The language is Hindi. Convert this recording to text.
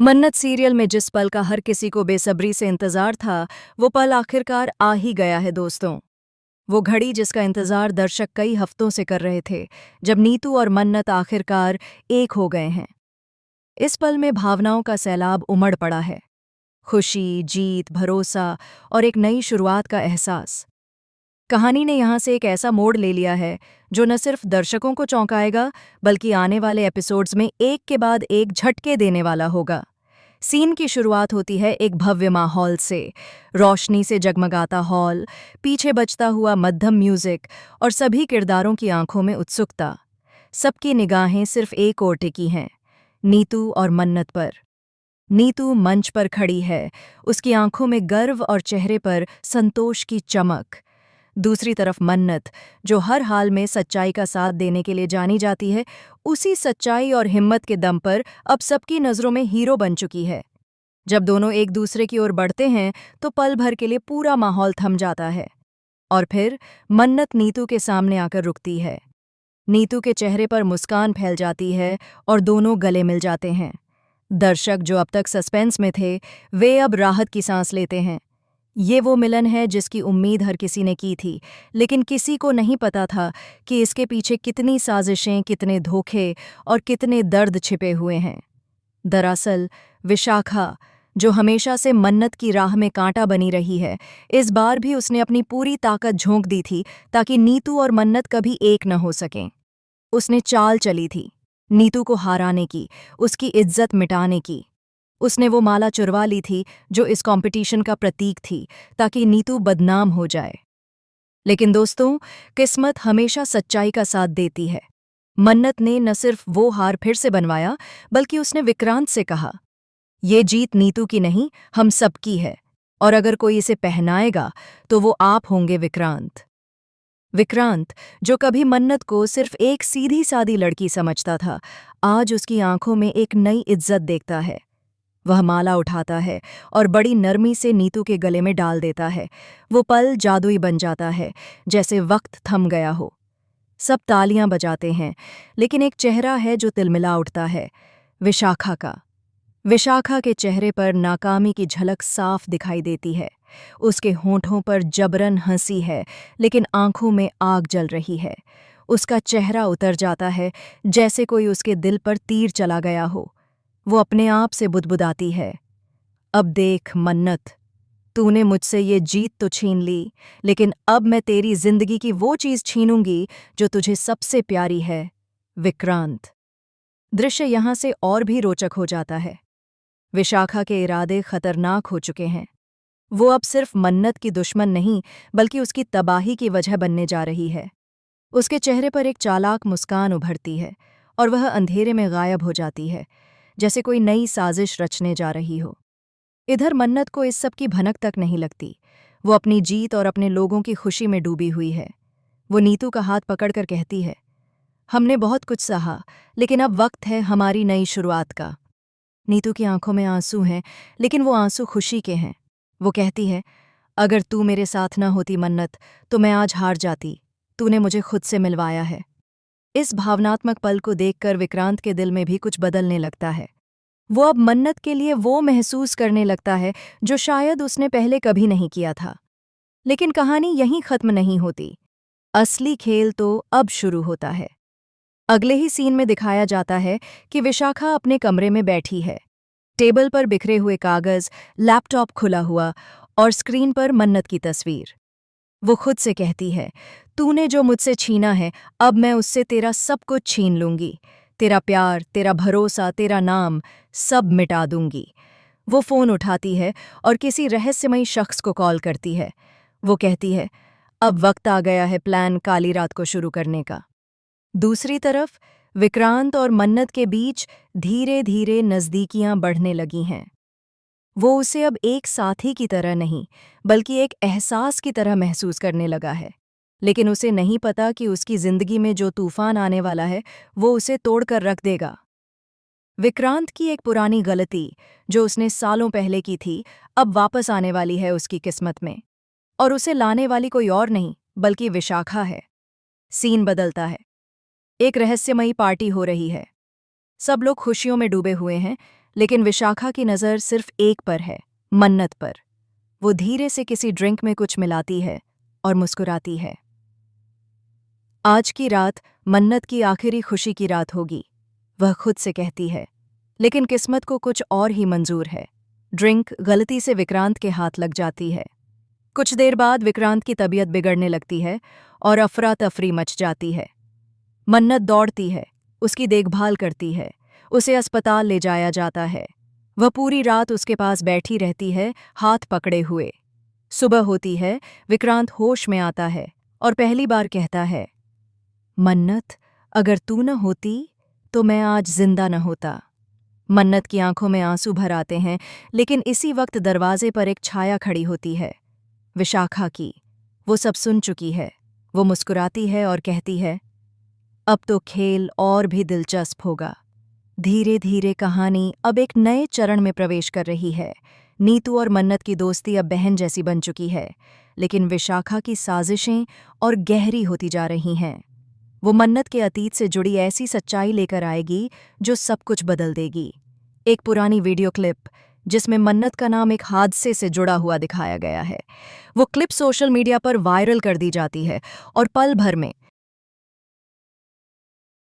मन्नत सीरियल में जिस पल का हर किसी को बेसब्री से इंतजार था, वो पल आखिरकार आ ही गया है दोस्तों। वो घड़ी जिसका इंतजार दर्शक कई हफ्तों से कर रहे थे, जब नीतू और मन्नत आखिरकार एक हो गए हैं। इस पल में भावनाओं का सैलाब उमड़ पड़ा है। खुशी, जीत, भरोसा और एक नई शुरुआत का एहसास। कहानी ने यहाँ से एक ऐसा मोड़ ले लिया है जो न सिर्फ दर्शकों को चौंकाएगा, बल्कि आने वाले एपिसोड्स में एक के बाद एक झटके देने वाला होगा। सीन की शुरुआत होती है एक भव्य माहौल से। रोशनी से जगमगाता हॉल, पीछे बजता हुआ मध्यम म्यूजिक और सभी किरदारों की आंखों में उत्सुकता। सबकी निगाहें सिर्फ एक ओर टिकी हैं, नीतू और मन्नत पर। नीतू मंच पर खड़ी है, उसकी आंखों में गर्व और चेहरे पर संतोष की चमक। दूसरी तरफ मन्नत, जो हर हाल में सच्चाई का साथ देने के लिए जानी जाती है, उसी सच्चाई और हिम्मत के दम पर अब सबकी नज़रों में हीरो बन चुकी है। जब दोनों एक दूसरे की ओर बढ़ते हैं तो पल भर के लिए पूरा माहौल थम जाता है। और फिर मन्नत नीतू के सामने आकर रुकती है। नीतू के चेहरे पर मुस्कान फैल जाती है और दोनों गले मिल जाते हैं। दर्शक जो अब तक सस्पेंस में थे, वे अब राहत की सांस लेते हैं। ये वो मिलन है जिसकी उम्मीद हर किसी ने की थी, लेकिन किसी को नहीं पता था कि इसके पीछे कितनी साजिशें, कितने धोखे और कितने दर्द छिपे हुए हैं। दरअसल विशाखा, जो हमेशा से मन्नत की राह में कांटा बनी रही है, इस बार भी उसने अपनी पूरी ताकत झोंक दी थी ताकि नीतू और मन्नत कभी एक न हो सकें। उसने चाल चली थी, नीतू को हराने की, उसकी इज्जत मिटाने की। उसने वो माला चुरवा ली थी जो इस कंपटीशन का प्रतीक थी, ताकि नीतू बदनाम हो जाए। लेकिन दोस्तों, किस्मत हमेशा सच्चाई का साथ देती है। मन्नत ने न सिर्फ वो हार फिर से बनवाया, बल्कि उसने विक्रांत से कहा, ये जीत नीतू की नहीं, हम सबकी है। और अगर कोई इसे पहनाएगा तो वो आप होंगे विक्रांत। विक्रांत, जो कभी मन्नत को सिर्फ एक सीधी सादी लड़की समझता था, आज उसकी आंखों में एक नई इज्जत देखता है। वह माला उठाता है और बड़ी नरमी से नीतू के गले में डाल देता है। वो पल जादुई बन जाता है, जैसे वक्त थम गया हो। सब तालियां बजाते हैं, लेकिन एक चेहरा है जो तिलमिला उठता है, विशाखा का। विशाखा के चेहरे पर नाकामी की झलक साफ दिखाई देती है। उसके होंठों पर जबरन हंसी है, लेकिन आंखों में आग जल रही है। उसका चेहरा उतर जाता है, जैसे कोई उसके दिल पर तीर चला गया हो। वो अपने आप से बुदबुदाती है, अब देख मन्नत, तूने मुझसे ये जीत तो छीन ली, लेकिन अब मैं तेरी जिंदगी की वो चीज छीनूंगी जो तुझे सबसे प्यारी है, विक्रांत। दृश्य यहाँ से और भी रोचक हो जाता है। विशाखा के इरादे खतरनाक हो चुके हैं। वो अब सिर्फ मन्नत की दुश्मन नहीं, बल्कि उसकी तबाही की वजह बनने जा रही है। उसके चेहरे पर एक चालाक मुस्कान उभरती है और वह अंधेरे में गायब हो जाती है, जैसे कोई नई साजिश रचने जा रही हो। इधर मन्नत को इस सब की भनक तक नहीं लगती। वो अपनी जीत और अपने लोगों की खुशी में डूबी हुई है। वो नीतू का हाथ पकड़कर कहती है, हमने बहुत कुछ सहा, लेकिन अब वक्त है हमारी नई शुरुआत का। नीतू की आंखों में आंसू हैं, लेकिन वो आंसू खुशी के हैं। वो कहती है, अगर तू मेरे साथ न होती मन्नत, तो मैं आज हार जाती। तूने मुझे खुद से मिलवाया है। इस भावनात्मक पल को देखकर विक्रांत के दिल में भी कुछ बदलने लगता है। वो अब मन्नत के लिए वो महसूस करने लगता है जो शायद उसने पहले कभी नहीं किया था। लेकिन कहानी यहीं खत्म नहीं होती। असली खेल तो अब शुरू होता है। अगले ही सीन में दिखाया जाता है कि विशाखा अपने कमरे में बैठी है। टेबल पर बिखरे हुए कागज, लैपटॉप खुला हुआ और स्क्रीन पर मन्नत की तस्वीर। वो खुद से कहती है, तूने जो मुझसे छीना है, अब मैं उससे तेरा सब कुछ छीन लूंगी। तेरा प्यार, तेरा भरोसा, तेरा नाम, सब मिटा दूंगी। वो फ़ोन उठाती है और किसी रहस्यमयी शख्स को कॉल करती है। वो कहती है, अब वक्त आ गया है प्लान काली रात को शुरू करने का। दूसरी तरफ विक्रांत और मन्नत के बीच धीरे धीरे नज़दीकियां बढ़ने लगी हैं। वो उसे अब एक साथी की तरह नहीं, बल्कि एक एहसास की तरह महसूस करने लगा है। लेकिन उसे नहीं पता कि उसकी जिंदगी में जो तूफान आने वाला है, वो उसे तोड़कर रख देगा। विक्रांत की एक पुरानी गलती, जो उसने सालों पहले की थी, अब वापस आने वाली है उसकी किस्मत में। और उसे लाने वाली कोई और नहीं, बल्कि विशाखा है। सीन बदलता है। एक रहस्यमयी पार्टी हो रही है। सब लोग खुशियों में डूबे हुए हैं, लेकिन विशाखा की नज़र सिर्फ एक पर है, मन्नत पर। वो धीरे से किसी ड्रिंक में कुछ मिलाती है और मुस्कुराती है। आज की रात मन्नत की आखिरी खुशी की रात होगी, वह खुद से कहती है। लेकिन किस्मत को कुछ और ही मंजूर है। ड्रिंक गलती से विक्रांत के हाथ लग जाती है। कुछ देर बाद विक्रांत की तबीयत बिगड़ने लगती है और अफरा तफरी मच जाती है। मन्नत दौड़ती है, उसकी देखभाल करती है, उसे अस्पताल ले जाया जाता है। वह पूरी रात उसके पास बैठी रहती है, हाथ पकड़े हुए। सुबह होती है, विक्रांत होश में आता है और पहली बार कहता है, मन्नत, अगर तू न होती तो मैं आज जिंदा न होता। मन्नत की आंखों में आंसू भर आते हैं, लेकिन इसी वक्त दरवाजे पर एक छाया खड़ी होती है, विशाखा की। वो सब सुन चुकी है। वो मुस्कुराती है और कहती है, अब तो खेल और भी दिलचस्प होगा। धीरे धीरे कहानी अब एक नए चरण में प्रवेश कर रही है। नीतू और मन्नत की दोस्ती अब बहन जैसी बन चुकी है, लेकिन विशाखा की साजिशें और गहरी होती जा रही हैं। वो मन्नत के अतीत से जुड़ी ऐसी सच्चाई लेकर आएगी जो सब कुछ बदल देगी। एक पुरानी वीडियो क्लिप जिसमें मन्नत का नाम एक हादसे से जुड़ा हुआ दिखाया गया है। वो क्लिप सोशल मीडिया पर वायरल कर दी जाती है और पल भर में